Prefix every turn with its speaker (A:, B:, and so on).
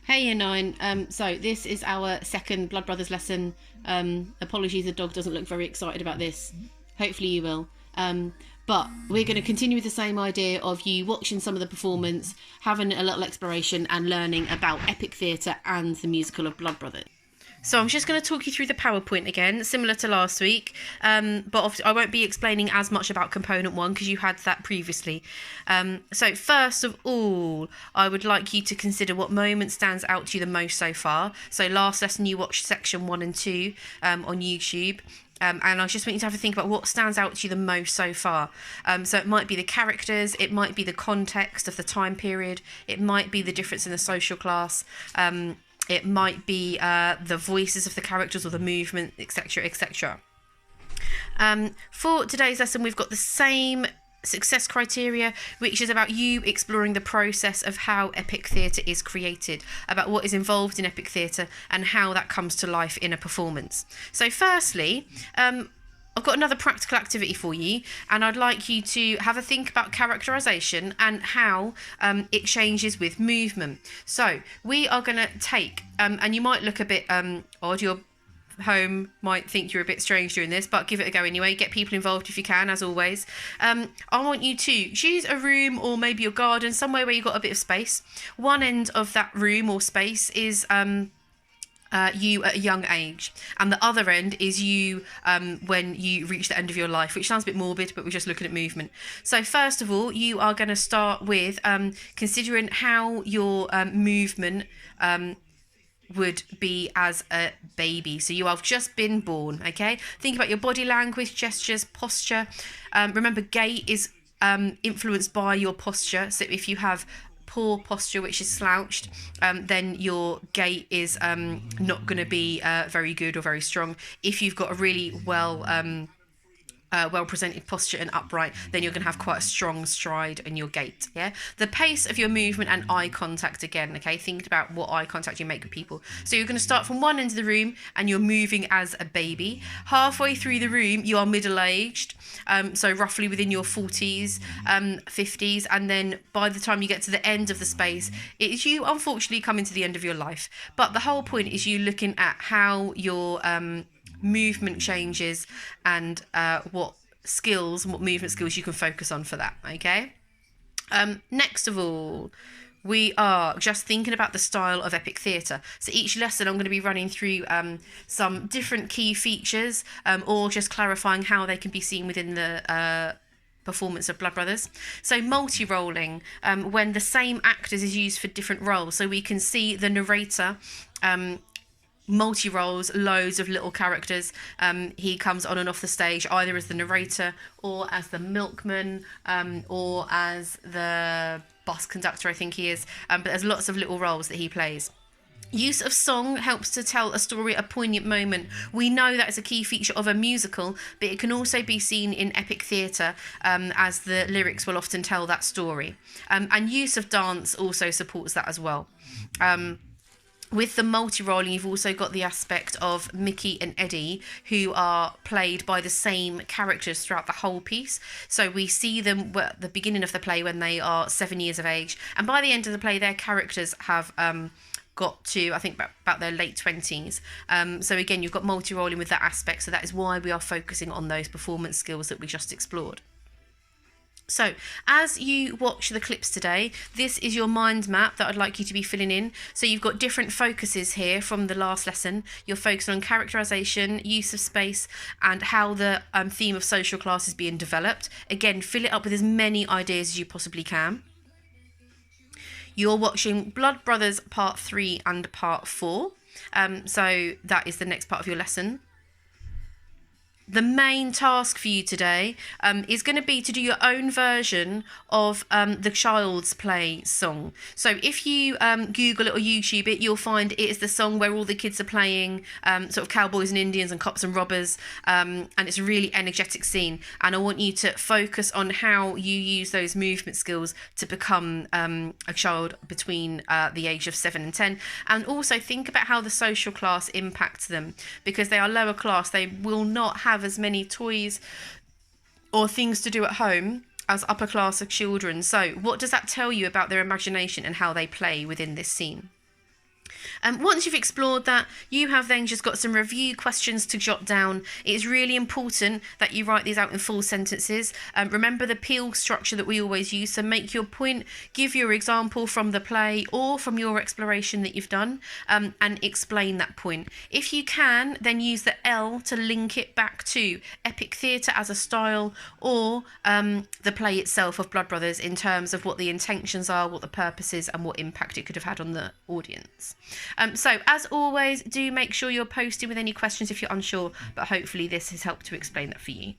A: Hey, year nine. So this is our second Blood Brothers lesson. Apologies, the dog doesn't look very excited about this. Hopefully you will. But we're going to continue with the same idea of you watching some of the performance, having a little exploration and learning about epic theatre and the musical of Blood Brothers. So I'm just going to talk you through the PowerPoint again, similar to last week, but I won't be explaining as much about component one because you had that previously. So first of all, I would like you to consider what moment stands out to you the most so far. So last lesson you watched section 1 and 2 on YouTube. And I just want you to have a think about what stands out to you the most so far. So it might be the characters, it might be the context of the time period, it might be the difference in the social class, it might be the voices of the characters or the movement, etc., etc. For today's lesson, we've got the same success criteria, which is about you exploring the process of how epic theatre is created, about what is involved in epic theatre and how that comes to life in a performance. So firstly, I've got another practical activity for you, and I'd like you to have a think about characterization and how it changes with movement. So we are going to take, and you might look a bit odd, your home might think you're a bit strange doing this, but give it a go anyway. Get people involved if you can, as always. I want you to choose a room or maybe your garden, somewhere where you've got a bit of space. One end of that room or space is you at a young age, and the other end is you when you reach the end of your life, which sounds a bit morbid, but we're just looking at movement. So first of all, you are going to start with considering how your movement would be as a baby. So you have just been born, okay? Think about your body language, gestures, posture. Remember, gait is influenced by your posture. So if you have poor posture, which is slouched, then your gait is not going to be very good or very strong. If you've got a really well presented posture and upright, then you're going to have quite a strong stride in your gait. Yeah, the pace of your movement and eye contact again. Okay, think about what eye contact you make with people. So you're going to start from one end of the room and you're moving as a baby. Halfway through the room you are middle-aged, so roughly within your 40s, 50s, and then by the time you get to the end of the space, it is you unfortunately coming to the end of your life. But the whole point is you looking at how your movement changes and what skills and what movement skills you can focus on for that. Okay, next of all, we are just thinking about the style of epic theatre. So each lesson I'm going to be running through some different key features, or just clarifying how they can be seen within the performance of Blood Brothers. So multi-rolling, when the same actors is used for different roles. So we can see the narrator multi-roles, loads of little characters. He comes on and off the stage either as the narrator or as the milkman, or as the bus conductor, I think he is. But there's lots of little roles that he plays. Use of song helps to tell a story at a poignant moment. We know that is a key feature of a musical, but it can also be seen in epic theatre, as the lyrics will often tell that story. And use of dance also supports that as well. With the multi-rolling, you've also got the aspect of Mickey and Eddie, who are played by the same characters throughout the whole piece. So we see them at the beginning of the play when they are 7 years of age, and by the end of the play, their characters have got to, I think, about their late 20s. So again, you've got multi-rolling with that aspect, so that is why we are focusing on those performance skills that we just explored. So as you watch the clips today, this is your mind map that I'd like you to be filling in. So you've got different focuses here from the last lesson. You're focusing on characterization, use of space, and how the theme of social class is being developed. Again, fill it up with as many ideas as you possibly can. You're watching Blood Brothers Part 3 and Part 4. So that is the next part of your lesson. The main task for you today is going to be to do your own version of the Child's Play song. So if you Google it or YouTube it, you'll find it is the song where all the kids are playing sort of cowboys and Indians and cops and robbers, and it's a really energetic scene. And I want you to focus on how you use those movement skills to become a child between the age of 7 and 10. And also think about how the social class impacts them, because they are lower class. They will not have as many toys or things to do at home as upper class of children. So what does that tell you about their imagination and how they play within this scene? Once you've explored that, you have then just got some review questions to jot down. It is really important that you write these out in full sentences. Remember the peel structure that we always use. So make your point, give your example from the play or from your exploration that you've done, and explain that point. If you can, then use the L to link it back to epic theatre as a style, or the play itself of Blood Brothers in terms of what the intentions are, what the purpose is, and what impact it could have had on the audience. So as always, do make sure you're posting with any questions if you're unsure, but hopefully this has helped to explain that for you.